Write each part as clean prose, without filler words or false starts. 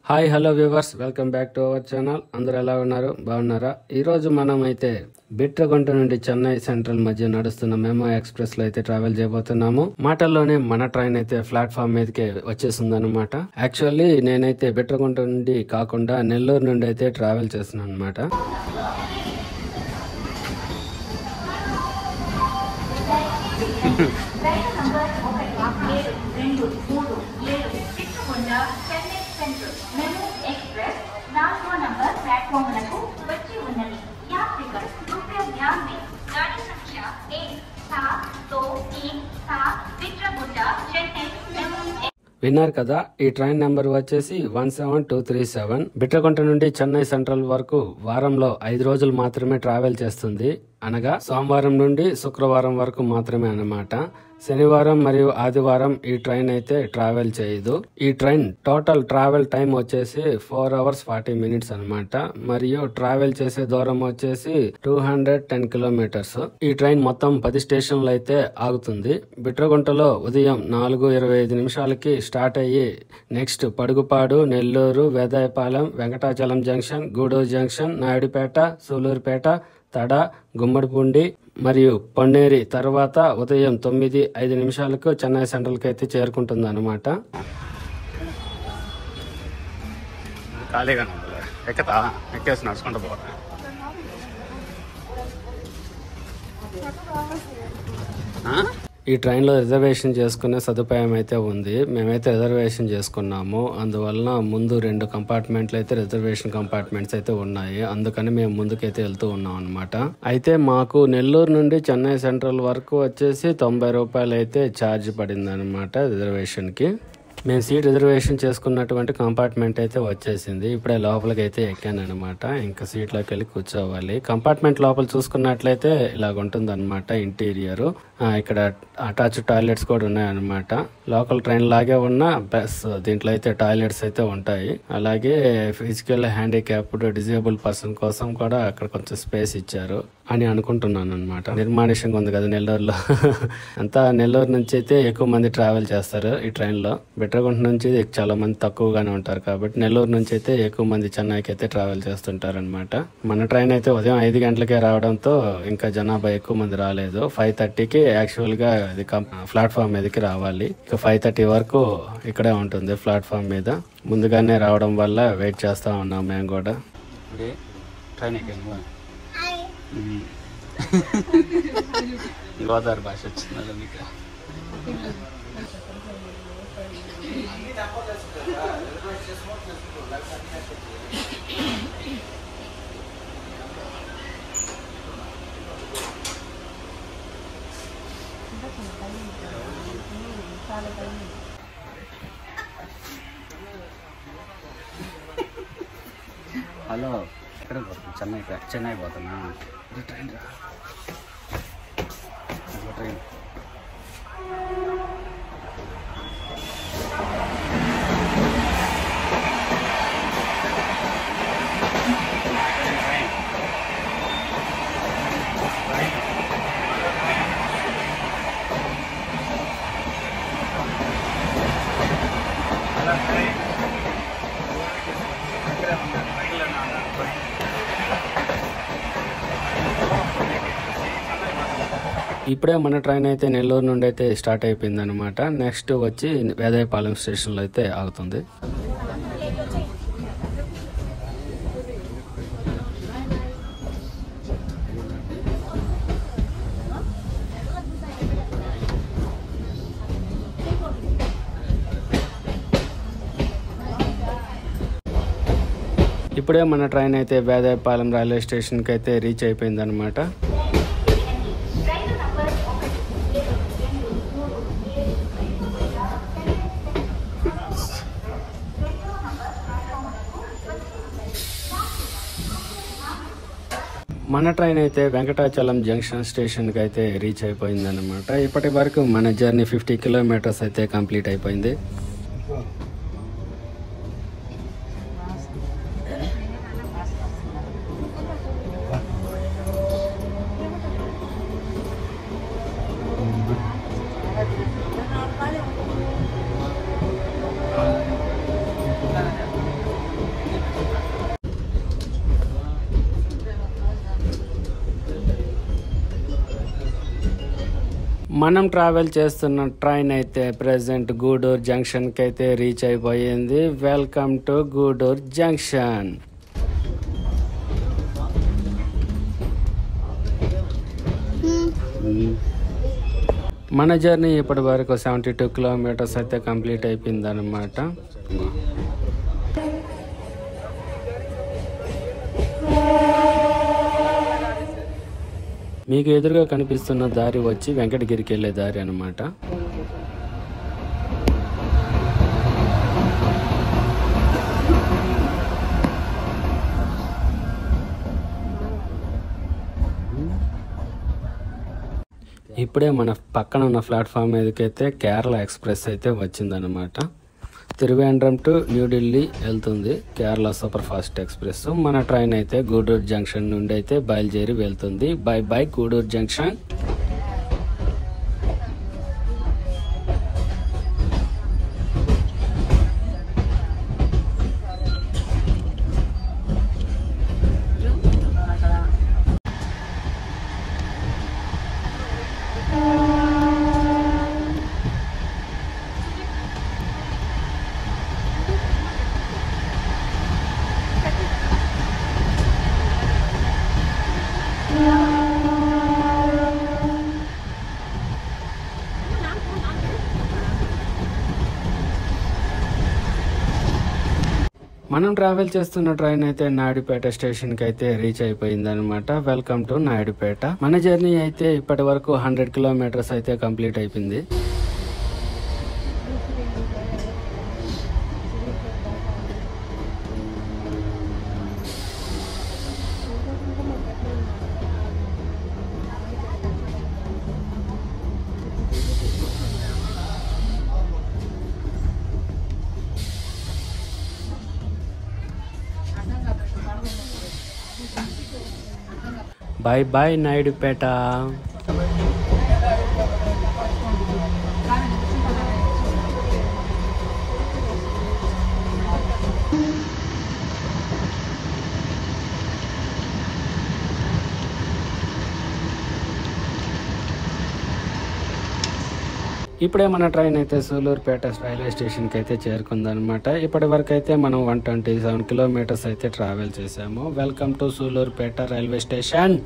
Hi hello viewers, welcome back to our channel. అందరూ ఎలా ఉన్నారు? బాగున్నారా? ఈరోజు మనం అయితే బిట్రగుంట నుండి చెన్నై సెంట్రల్ మధ్య నడుస్తున్న మెమో ఎక్స్ప్రెస్ లో అయితే ట్రావెల్ చేయబోతున్నాము. మాటల్లోనే మన ట్రైన్ అయితే ప్లాట్ఫామ్ మీదకి వచ్చేసిందనమాట. యాక్చువల్లీ నేనైతే బిట్రగుంట నుండి కాకుండా నెల్లూరు నుండి అయితే ట్రావెల్ చేస్తున్నాను అనమాట. విన్నారు కదా, ఈ ట్రైన్ నెంబర్ వచ్చేసి 17237. బిట్రగుంట నుండి చెన్నై సెంట్రల్ వరకు వారంలో 5 రోజులు మాత్రమే ట్రావెల్ చేస్తుంది. అనగా సోమవారం నుండి శుక్రవారం వరకు మాత్రమే అన్నమాట. శనివారం మరియు ఆదివారం ఈ ట్రైన్ అయితే ట్రావెల్ చేయదు. ఈ ట్రైన్ టోటల్ ట్రావెల్ టైం వచ్చేసి 4 hours 40 minutes అనమాట. మరియు ట్రావెల్ చేసే దూరం వచ్చేసి 210 kilometers. ఈ ట్రైన్ మొత్తం 10 స్టేషన్లు అయితే ఆగుతుంది. బిట్రగుంటలో ఉదయం 4:25 స్టార్ట్ అయ్యి next Padugupadu, Nellore, Vedayapalem, Venkatachalam junction, Gudur junction, Naidupeta, Sullurpeta, Tada, Gummidipoondi మరియు పొన్నేరి తర్వాత ఉదయం 9:05 చెన్నై సెంట్రల్ కి అయితే చేరుకుంటుంది అనమాట. ఎక్కేసి నడుచుకుంటూ పోతా. ఈ ట్రైన్లో రిజర్వేషన్ చేసుకునే సదుపాయం అయితే ఉంది. మేమైతే రిజర్వేషన్ చేసుకున్నాము. అందువలన ముందు 2 కంపార్ట్మెంట్లు అయితే రిజర్వేషన్ కంపార్ట్మెంట్స్ అయితే ఉన్నాయి. అందుకని మేము ముందుకైతే వెళ్తూ ఉన్నాం అనమాట. అయితే మాకు నెల్లూరు నుండి చెన్నై సెంట్రల్ వరకు వచ్చేసి 90 రూపాయలు అయితే ఛార్జ్ పడింది అనమాట రిజర్వేషన్ కి. మేము సీట్ రిజర్వేషన్ చేసుకున్నటువంటి కంపార్ట్మెంట్ అయితే వచ్చేసింది. ఇప్పుడే లోపలికి అయితే ఎక్కాను అనమాట. ఇంకా సీట్లోకి వెళ్ళి కూర్చోవాలి. కంపార్ట్మెంట్ లోపల చూసుకున్నట్లయితే ఇలాగ ఉంటుంది అనమాట ఇంటీరియర్. ఇక్కడ అటాచ్ టాయిలెట్స్ కూడా ఉన్నాయన్నమాట. లోకల్ ట్రైన్ లాగే ఉన్న బస్ దీంట్లో అయితే టాయిలెట్స్ అయితే ఉంటాయి. అలాగే ఫిజికల్ హ్యాండిక్యాప్డ్ డిజేబుల్ పర్సన్ కోసం కూడా అక్కడ కొంచెం స్పేస్ ఇచ్చారు అని అనుకుంటున్నాను అనమాట. నిర్మానుష్యంగా ఉంది కదా నెల్లూరులో. అంతా నెల్లూరు నుంచి అయితే ఎక్కువ మంది ట్రావెల్ చేస్తారు ఈ ట్రైన్ లో. బిట్రగుంట నుంచి చాలా మంది తక్కువగానే ఉంటారు కాబట్టి నెల్లూరు నుంచి అయితే ఎక్కువ మంది చెన్నైకి అయితే ట్రావెల్ చేస్తుంటారు అనమాట. మన ట్రైన్ అయితే ఉదయం 5 గంటలకే రావడంతో ఇంకా జనాభా ఎక్కువ మంది రాలేదు. 5:30కి యాక్చువల్ గా ఇది ప్లాట్ఫామ్ మీదకి రావాలి. ఇక 5:30 వరకు ఇక్కడే ఉంటుంది ప్లాట్ఫామ్ మీద. ముందుగానే రావడం వల్ల వెయిట్ చేస్తా ఉన్నాం మేము కూడా. గోదావరి భాష వచ్చిందా మీకు? హలో, ఎక్కడ పోతున్నా? చెన్నై పోతున్నా. ట్రైన్ ట్రైన్ ఇప్పుడే మన ట్రైన్ అయితే నెల్లూరు నుండి అయితే స్టార్ట్ అయిపోయింది అనమాట. నెక్స్ట్ వచ్చి వేదాయపాలెం స్టేషన్ లో అయితే ఆగుతుంది. ఇప్పుడే మన ట్రైన్ అయితే వేదాయపాలెం రైల్వే స్టేషన్ కి అయితే రీచ్ అయిపోయింది అనమాట. మన ట్రైన్ అయితే వెంకటాచలం జంక్షన్ స్టేషన్ కి అయితే రీచ్ అయిపోయింది అనమాట. ఇప్పటి వరకు మన జర్నీ 50 kilometers అయితే కంప్లీట్ అయిపోయింది. మనం ట్రావెల్ చేస్తున్న ట్రైన్ అయితే ప్రెసెంట్ గూడూరు జంక్షన్ కి అయితే రీచ్ అయిపోయింది. Welcome to Gudur junction. మన జర్నీ ఇప్పటి వరకు 72 కిలోమీటర్స్ అయితే కంప్లీట్ అయిపోయింది అనమాట. మీకు ఎదురుగా కనిపిస్తున్న దారి వచ్చి వెంకటగిరికి వెళ్ళే దారి అనమాట. ఇప్పుడే మన పక్కన ఉన్న ప్లాట్ఫామ్ మీదకైతే కేరళ ఎక్స్ప్రెస్ అయితే వచ్చిందనమాట. తిరువేంద్రం టు న్యూఢిల్లీ వెళ్తుంది కేరళ సూపర్ ఫాస్ట్ ఎక్స్ప్రెస్. మన ట్రైన్ అయితే గూడూరు జంక్షన్ నుండి అయితే బయలుదేరి వెళ్తుంది. Bye bye Gudur junction. మనం ట్రావెల్ చేస్తున్న ట్రైన్ అయితే నాయుడుపేట స్టేషన్ కి అయితే రీచ్ అయిపోయింది అనమాట. Welcome to Naidupeta. మన జర్నీ అయితే ఇప్పటి వరకు 100 కిలోమీటర్స్ అయితే కంప్లీట్ అయిపోయింది. Bye by Naidupeta. ఇప్పుడే మన ట్రైన్ అయితే సూలూరుపేట రైల్వే స్టేషన్ కి అయితే చేరుకుందనమాట. ఇప్పటి వరకు అయితే మనం 127 కిలోమీటర్స్ అయితే ట్రావెల్ చేసాము. Welcome to Sullurpeta railway station.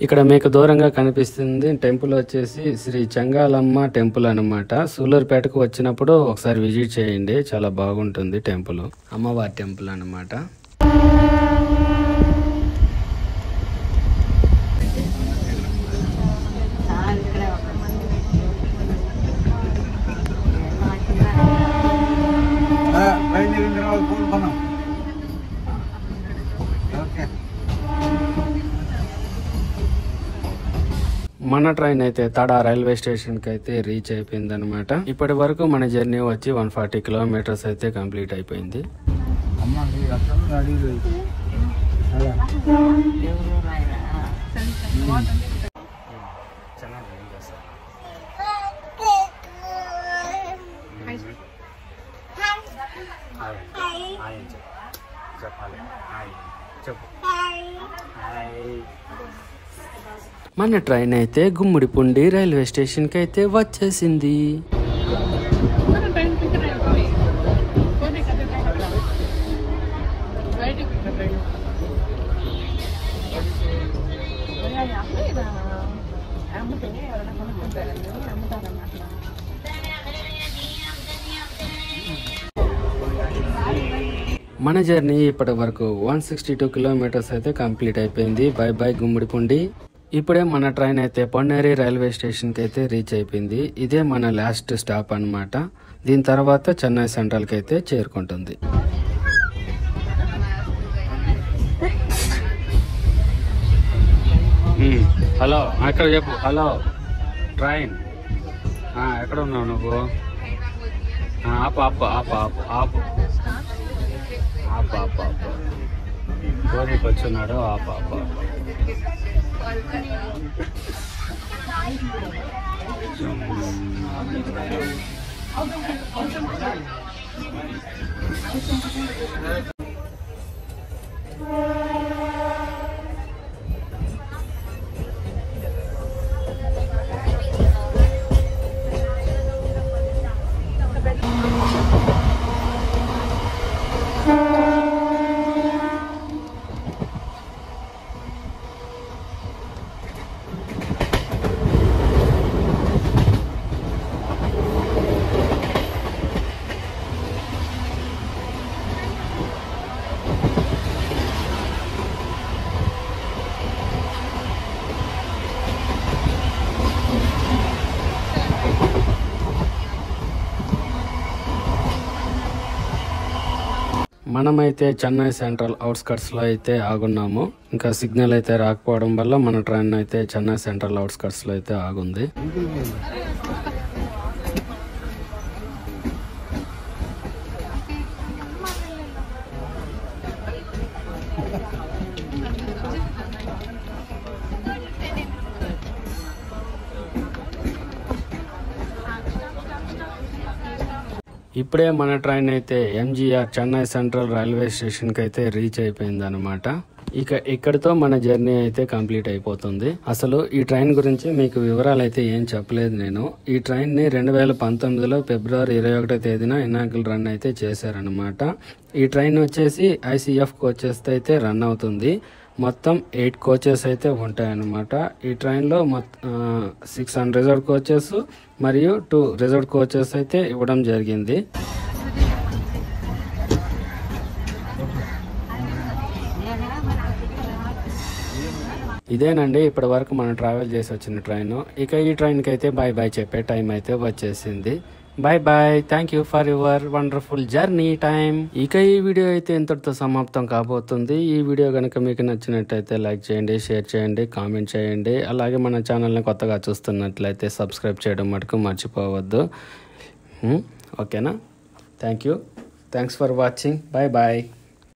ఇక్కడ మీకు దూరంగా కనిపిస్తుంది టెంపుల్ వచ్చేసి శ్రీ చెంగాలమ్మ టెంపుల్ అనమాట. సూలూరుపేటకు వచ్చినప్పుడు ఒకసారి విజిట్ చేయండి, చాలా బాగుంటుంది టెంపుల్. అమ్మవారి టెంపుల్ అనమాట. మన ట్రైన్ అయితే తడా రైల్వే స్టేషన్ కి అయితే రీచ్ అయిపోయింది అనమాట. ఇప్పటి వరకు మన జర్నీ వచ్చి 140 కిలోమీటర్స్ అయితే కంప్లీట్ అయిపోయింది. మన ట్రైన్ అయితే గుమ్మడిపుండి రైల్వే స్టేషన్ కి అయితే వచ్చేసింది. మన జర్నీ ఇప్పటి వరకు 162 కిలోమీటర్స్ అయితే కంప్లీట్ అయిపోయింది. Bye bye Gummidipoondi. ఇప్పుడే మన ట్రైన్ అయితే పొన్నేరి రైల్వే స్టేషన్కి అయితే రీచ్ అయిపోయింది. ఇదే మన లాస్ట్ స్టాప్ అన్నమాట. దీని తర్వాత చెన్నై సెంట్రల్కి అయితే చేరుకుంటుంది. హలో, ఎక్కడ చెప్పు. హలో ట్రైన్, ఎక్కడ ఉన్నావు నువ్వు? ఆపు ఆపు ఆపు ఆపు ఆపు ఆపు ఆపు ఆపు కోరికి వచ్చున్నాడు. ఆపు ఆపు ఆపు. మనమైతే చెన్నై సెంట్రల్ అవుట్స్కట్స్లో అయితే ఆగున్నాము. ఇంకా సిగ్నల్ అయితే రాకపోవడం వల్ల మన ట్రైన్ అయితే చెన్నై సెంట్రల్ అవుట్స్కట్స్లో అయితే ఆగుంది. ఇప్పుడే మన ట్రైన్ అయితే ఎంజీఆర్ చెన్నై సెంట్రల్ రైల్వే స్టేషన్కి అయితే రీచ్ అయిపోయింది అనమాట. ఇక ఇక్కడితో మన జర్నీ అయితే కంప్లీట్ అయిపోతుంది. అసలు ఈ ట్రైన్ గురించి మీకు వివరాలు అయితే ఏం చెప్పలేదు నేను. ఈ ట్రైన్ ని 2019లో ఫిబ్రవరి 21వ తేదీన ఇనాగ్రల్ రన్ అయితే చేశారనమాట. ఈ ట్రైన్ వచ్చేసి ICF కోచెస్ అయితే రన్ అవుతుంది. మొత్తం 8 కోచెస్ అయితే ఉంటాయన్నమాట. ఈ ట్రైన్లో 6 అన్రిజర్వ్డ్ కోచెస్ మరియు 2 రిజర్వ్డ్ కోచెస్ అయితే ఇవ్వడం జరిగింది. ఇదేనండి ఇప్పటి వరకు మనం ట్రావెల్ చేసి వచ్చిన ట్రైన్. ఇక ఈ ట్రైన్కి అయితే బాయ్ బాయ్ చెప్పే టైం అయితే వచ్చేసింది. Bye bye, thank you for your wonderful journey time. ఇక ఈ వీడియో అయితే ఇంతటితో సమాప్తం కాబోతుంది. ఈ వీడియో కనుక మీకు నచ్చినట్టయితే లైక్ చేయండి, షేర్ చేయండి, కామెంట్ చేయండి. అలాగే మన ఛానల్ని కొత్తగా చూస్తున్నట్లయితే సబ్స్క్రైబ్ చేయడం మటుకు మర్చిపోవద్దు. ఓకేనా? Thank you, thanks for watching. Bye bye.